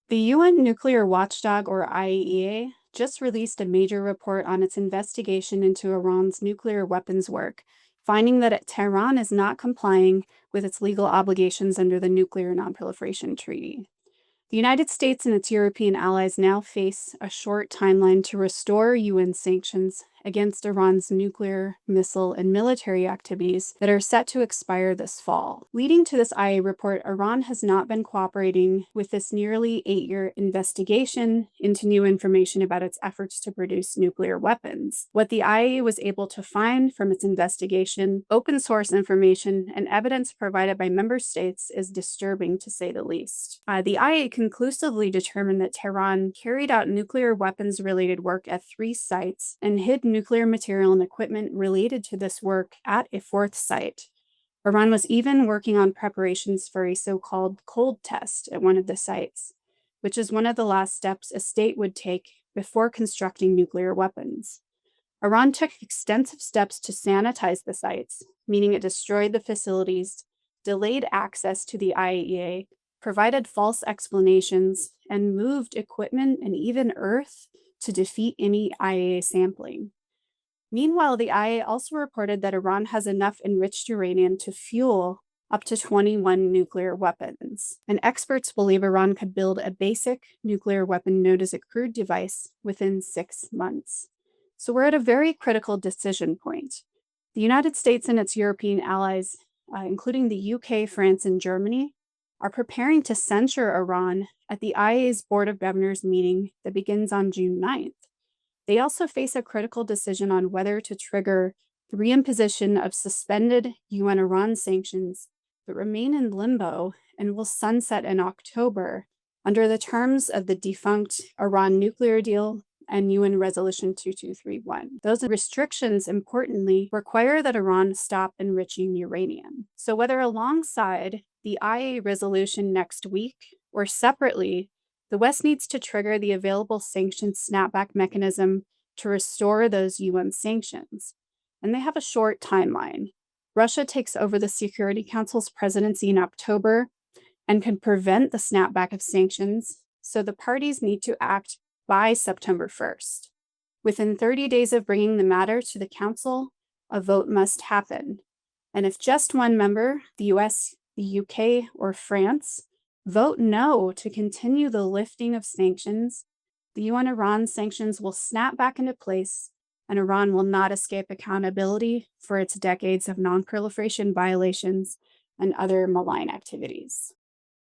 The UN nuclear watchdog, or IAEA, just released a major report on its investigation into Iran's nuclear weapons work, finding that Tehran is not complying with its legal obligations under the Nuclear Non-Proliferation Treaty. The United States and its European allies now face a short timeline to restore UN sanctions against Iran's nuclear, missile, and military activities that are set to expire this fall. Leading to this IA report, Iran has not been cooperating with this nearly 8-year investigation into new information about its efforts to produce nuclear weapons. What the IA was able to find from its investigation, open source information, and evidence provided by member states is disturbing, to say the least. The IA conclusively determined that Tehran carried out nuclear weapons-related work at 3 sites and hid nuclear material and equipment related to this work at a 4th site. Iran was even working on preparations for a so-called cold test at one of the sites, which is one of the last steps a state would take before constructing nuclear weapons. Iran took extensive steps to sanitize the sites, meaning it destroyed the facilities, delayed access to the IAEA, provided false explanations, and moved equipment and even earth to defeat any IAEA sampling. Meanwhile, the IAEA also reported that Iran has enough enriched uranium to fuel up to 21 nuclear weapons, and experts believe Iran could build a basic nuclear weapon known as a crude device within 6 months. So we're at a very critical decision point. The United States and its European allies, including the UK, France, and Germany, are preparing to censure Iran at the IAEA's Board of Governors meeting that begins on June 9th. They also face a critical decision on whether to trigger the reimposition of suspended UN-Iran sanctions that remain in limbo and will sunset in October under the terms of the defunct Iran nuclear deal and UN Resolution 2231. Those restrictions, importantly, require that Iran stop enriching uranium. So whether alongside the IAEA resolution next week or separately, the West needs to trigger the available sanctions snapback mechanism to restore those UN sanctions. And they have a short timeline. Russia takes over the Security Council's presidency in October and can prevent the snapback of sanctions, so the parties need to act by September 1st. Within 30 days of bringing the matter to the Council, a vote must happen. And if just one member, the US, the UK, or France, vote no to continue the lifting of sanctions, the UN-Iran sanctions will snap back into place, and Iran will not escape accountability for its decades of non-proliferation violations and other malign activities.